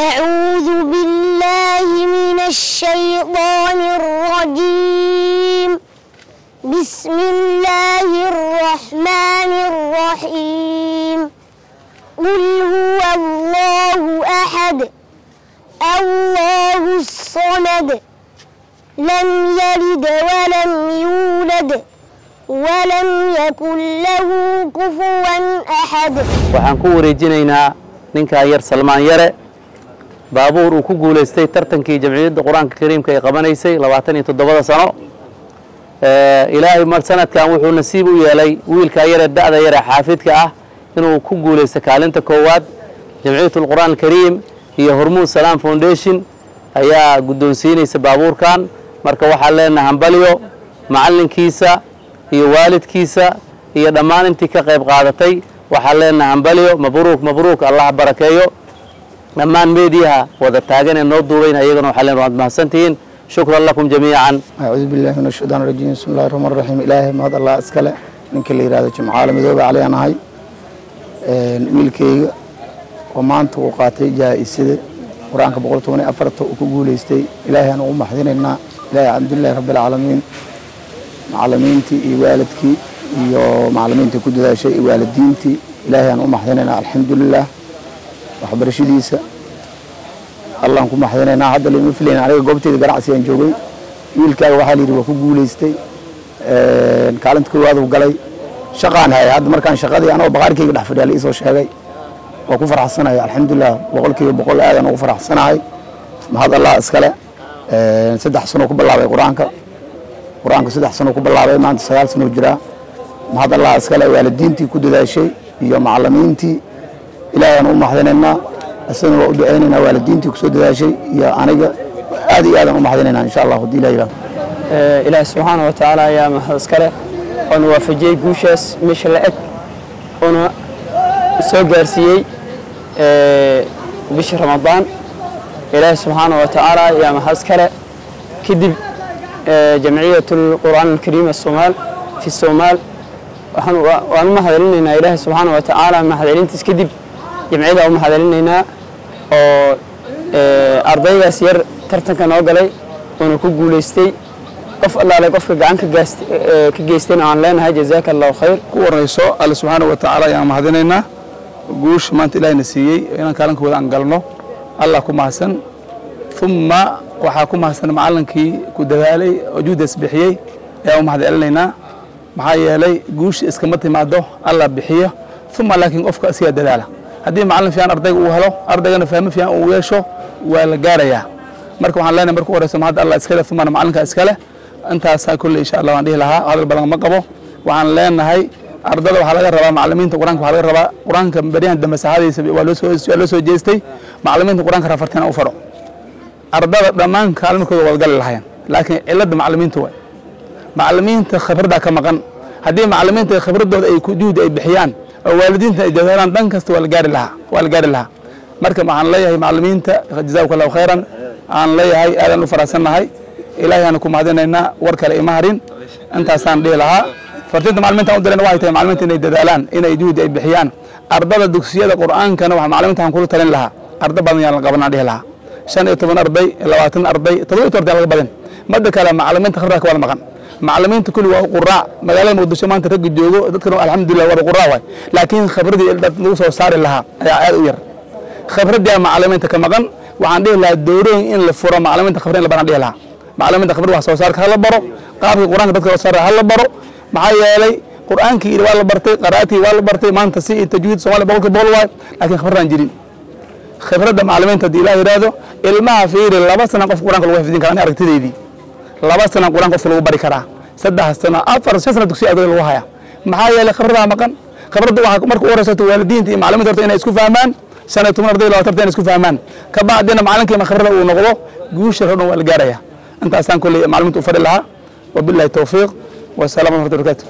أعوذ بالله من الشيطان الرجيم. بسم الله الرحمن الرحيم. قل هو الله أحد الله الصمد لم يلد ولم يولد ولم يكن له كفوا أحد. waxaan ku wareejinaynaa ninka yar Salmaan Yare baabuur uu ku guuleystay tartankii jamciyadda Quraanka Kariimka ay qabanaysay 27 sano ilaahay mar sanadkan wuxuu nasiib u yeelay wiilka yar da'da yar xaafidka ah inuu ku guuleysto kaalinta koowaad jamciyatul Quraan Kariim iyo Hormuud Salaam Foundation ayaa guddoonsiinaysa baabuurkan marka waxaa leenahay hambaliyo macalinkiisa iyo waalidkiisa iyo dhammaan intii ka qayb qaadatay waxaa leenahay hambaliyo mabruuk Allah barakeeyo dhammaan meediyaha wada taagan ee noo duubayna iyagana waxaa leenahay mahadsantiin shukran lakum jamiican. أعوذ بالله من الشيطان الرجيم بسم الله الرحمن الرحيم إلهي مهد الله أسكله ninka la yiraahdo Jimcaale Midoobe Cali aan ahay wiilkayga oo maanta uu qaatay jaa-isada Quraanka 114 uu ku guuleystay ilaahay aan ugu mahadinaynaa ilaahay alxamdulillah rabbil caalamiin macallimiintii iyo waalidkii iyo macallimiintii ku dadaashay iyo waalidiintii ilaahay aan u mahadinaynaa alxamdulillah waxbarashadiisa Allah ku mahadinaynaa hadda lama filayna aniga goobteeda ganacsi aan joogay wiilkaaga waxa la yiri waa ku guuleystay kaalinta koowaad uu galay shaqaan hay hadda markaan shaqadii anoo baqaarkayga dhex fadhiyay isoo sheegay waa ku faraxsanahay alxamdulillah boqolkiiba aad aan ugu faraxsanahay mahad Allah iskale 3 sano ku bilaabay quraanka 3 sano ku bilaabay maanta 9 sano jira mahad Allah iskale waalidiintii ku dadaashay iyo macallimiintii ilaahay aan u mahadinaynaa asana waa u duceynaynaa waalidiintii ku soo dadaashay iyo aniga aad iyo aad aan u mahadinaynaa insha Allah hadii ilaahay subhanahu wa ta'ala ayaa mahad iskale oo waafajiyay guushaas meesha la eg oo soo gaarsiiyay bishii Ramadaan ilaahay subhanahu wa ta'ala ayaa mahad iskale kadib jamciyatul Quraan Kariim Soomaal fi Soomaal waxaan mahadcelinaynaa ilaahay subhanahu wa ta'ala mahadcelintiis kadib jamciyada oo mahadcelinaynaa oo ardaydaas yar tartanka noo galay oo ku guuleystay qof allaale qofka gacan ka geysteen aan leenahay jazaakallahu khayr ku warayso Allah subhanahu wa ta'ala ayaa mahadinaynaa guush maanta ilaahay nasiiyay inaan kaalinka wada aan galno Allah ku mahadsan thumma waxa ku mahadsan macallinkii ku dadaalay oo juhdas bixiyay ayaa mahadcelinaynaa maxaa yeelay guush iska ma timaado Allah bixiyo thumma laakiin qofka asiga dadaala haddii macallin fiican ardayga uu helo ardaygana fahmo fiican uu yeesho waa la gaarayaa marka waxaan leenahay markuu horeyso mahad Allah iskale thumma macallinka iskale intaas kulli insha Allah waan dhihi lahaa hadal badan ma qabo waxaan leenahay ardada waxa laga rabaa macallimiinta quraanka waxa laga rabaa quraanka bariyahan dambe saxadiisa waa loo soo jeestay macallimiinta quraanka rafartina u faro ardada dhamaan kaalmikooda wada gal lahayn laakiin cilada macallimiintu way macallimiinta khibrada ka maqan hadii macallimiinta khibradooda ay ku juhdi ay bixiyaan oo waalidiinta ay dadaalaan dhan kasta waa la gaari lahaa marka waxaan leeyahay macallimiinta jazaakallahu khayran aan leeyahay aadan u faraasanahay ilaahay aan ku mahadinaynaa war kale ima harin intaasaan dhihi lahaa fartinta macallimiinta u dileen waxay tahay macallimiinta inay dadaalaan inay juhdi ay bixiyaan ardada dugsiyada quraankana waxa macallimiinta aan kula talin lahaa arda badan yaan la qabanaa dhihi lahaa 15 arday 20 arday 7 arday laga badan madda kale macallimiinta khibrada ka wada maqan macallimiinta kulli waa quraa magaalada Muqdisho maanta rag joogo dadkana alxamdulillah waa quraa way laakiin khibradii dad lagu soo saari lahaa ayaa aad u yar khibradii macallimiinta ka maqan waxaan dhihi lahaa doorooyin in la furo macallimiinta khibrada la baran dhihi lahaa macallimiinta khibrada wax soo saarka la baro qaabka quraanka dadka soo saara la baro maxaa yeelay quraankii waa la bartay qiraatii waa la bartay maanta si tajwiid Soomaali boqol waay laakiin khibradaan jirin khibrada macallimiinta ilaahay yiraahdo ilmaha fiiri 2 sano qof quraanka lagu xifdin kara aragtideedii 2 sano quraanka qof lagu bari karaa 3 sano 4 sano dugsi aad lagu haya maxaa yeelay khibrada maqan khibrada waxa marka u horeysato waalidiinta iyo macallimiinta inay isku fahmaan sana 10 arday 20 arday isku fahmaan ka baadina macallinkii khibrada uu noqdo guusha roon waa la gaaraya انت اصلا كل معلومات افر لها وبالله التوفيق والسلام عليكم ورحمه الله وبركاته.